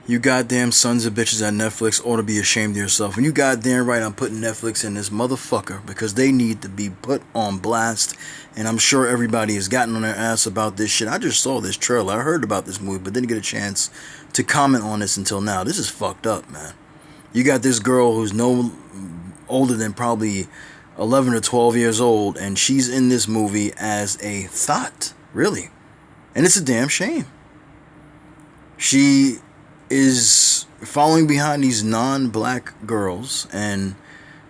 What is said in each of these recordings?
You goddamn sons of bitches at Netflix ought to be ashamed of yourself. And you goddamn right I'm putting Netflix in this motherfucker because they need to be put on blast. And I'm sure everybody has gotten on their ass about this shit. I just saw this trailer. I heard about this movie, but didn't get a chance to comment on this until now. This is fucked up, man. You got this girl who's no older than probably 11 or 12 years old, and she's in this movie as a thought, really. And it's a damn shame. She is following behind these non-black girls, and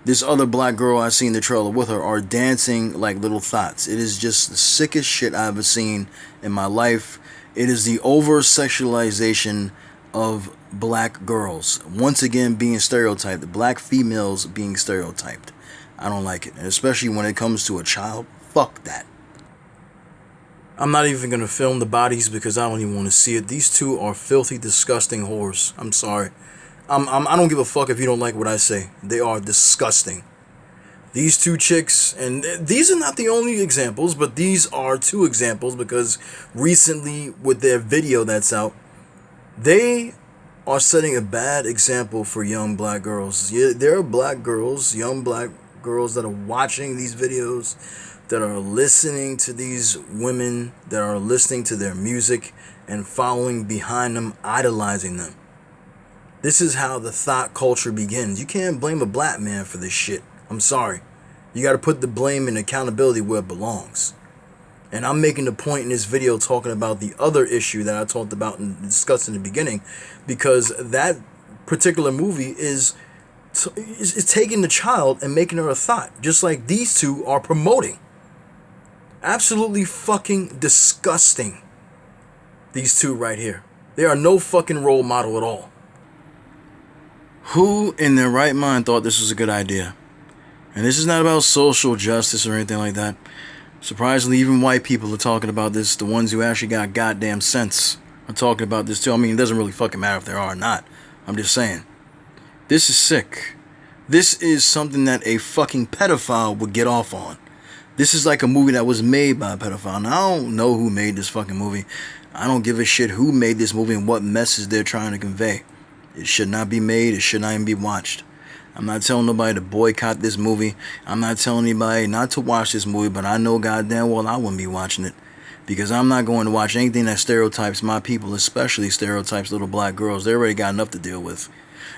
this other black girl I seen the trailer with her are dancing like little thoughts. It is just the sickest shit I've ever seen in my life. It is the over-sexualization of black girls. Once again being stereotyped. The black females being stereotyped. I don't like it. And especially when it comes to a child. Fuck that. I'm not even going to film the bodies because I don't even want to see it. These two are filthy, disgusting whores. I'm sorry. I don't give a fuck if you don't like what I say. They are disgusting. These two chicks, and these are not the only examples, but these are two examples because recently with their video that's out, they are setting a bad example for young black girls. Yeah, there are black girls, young black girls that are watching these videos, that are listening to these women, that are listening to their music and following behind them, idolizing them. This is how the thought culture begins. You can't blame a black man for this shit. I'm sorry. You got to put the blame and accountability where it belongs. And I'm making the point in this video talking about the other issue that I talked about and discussed in the beginning, because that particular movie is taking the child and making her a thought, just like these two are promoting. Absolutely fucking disgusting. These two right here. They are no fucking role model at all. Who in their right mind thought this was a good idea? And this is not about social justice or anything like that. Surprisingly, even white people are talking about this. The ones who actually got goddamn sense are talking about this too. I mean, it doesn't really fucking matter if there are or not. I'm just saying. This is sick. This is something that a fucking pedophile would get off on. This is like a movie that was made by a pedophile. Now, I don't know who made this fucking movie. I don't give a shit who made this movie and what message they're trying to convey. It should not be made. It should not even be watched. I'm not telling nobody to boycott this movie. I'm not telling anybody not to watch this movie, but I know goddamn well I wouldn't be watching it. Because I'm not going to watch anything that stereotypes my people, especially stereotypes little black girls. They already got enough to deal with.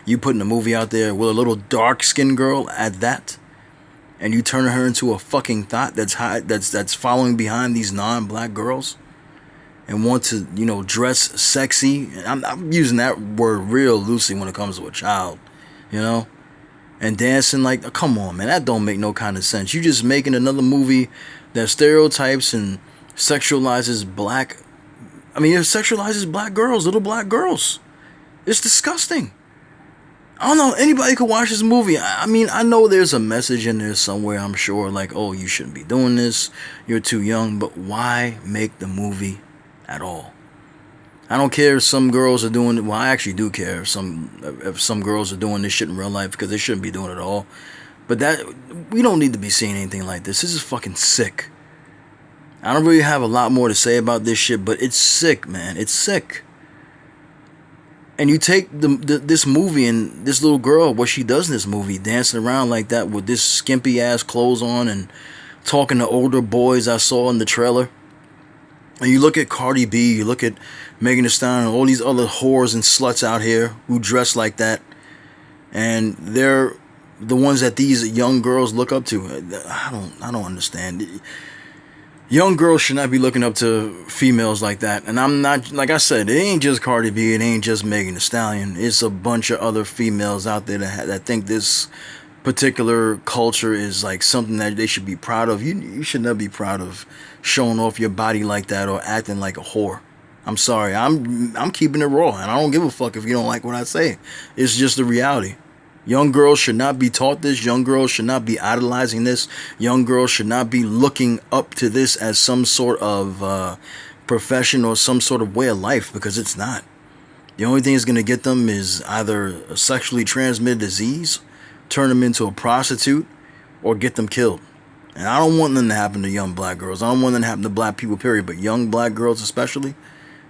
You putting a movie out there with a little dark-skinned girl at that, and you turn her into a fucking thought that's following behind these non-black girls and want to, dress sexy. I'm using that word real loosely when it comes to a child, and dancing like, come on, man, that don't make no kind of sense. You just making another movie that stereotypes and sexualizes it sexualizes black girls, little black girls. It's disgusting. I don't know, anybody could watch this movie. I know there's a message in there somewhere, I'm sure, like, oh, you shouldn't be doing this, you're too young, but why make the movie at all? I don't care if some girls are doing it. Well, I actually do care if some girls are doing this shit in real life, because they shouldn't be doing it at all. But we don't need to be seeing anything like this. This is fucking sick. I don't really have a lot more to say about this shit, but it's sick, man. It's sick. And you take this movie and this little girl, what she does in this movie, dancing around like that with this skimpy ass clothes on and talking to older boys I saw in the trailer. And you look at Cardi B, you look at Megan Thee Stallion, and all these other whores and sluts out here who dress like that, and they're the ones that these young girls look up to. I don't understand. Young girls should not be looking up to females like that. And I'm not, like I said, it ain't just Cardi B, it ain't just Megan Thee Stallion. It's a bunch of other females out there that think this particular culture is like something that they should be proud of. You should not be proud of showing off your body like that or acting like a whore. I'm sorry, I'm keeping it raw, and I don't give a fuck if you don't like what I say. It's just the reality. Young girls should not be taught this. Young girls should not be idolizing this. Young girls should not be looking up to this as some sort of profession or some sort of way of life, because it's not. The only thing that's going to get them is either a sexually transmitted disease, turn them into a prostitute, or get them killed. And I don't want them to happen to young black girls. I don't want them to happen to black people, period. But young black girls especially,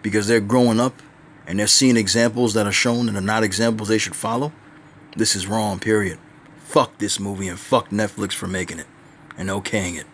because they're growing up and they're seeing examples that are shown that are not examples they should follow, this is wrong, period. Fuck this movie and fuck Netflix for making it and okaying it.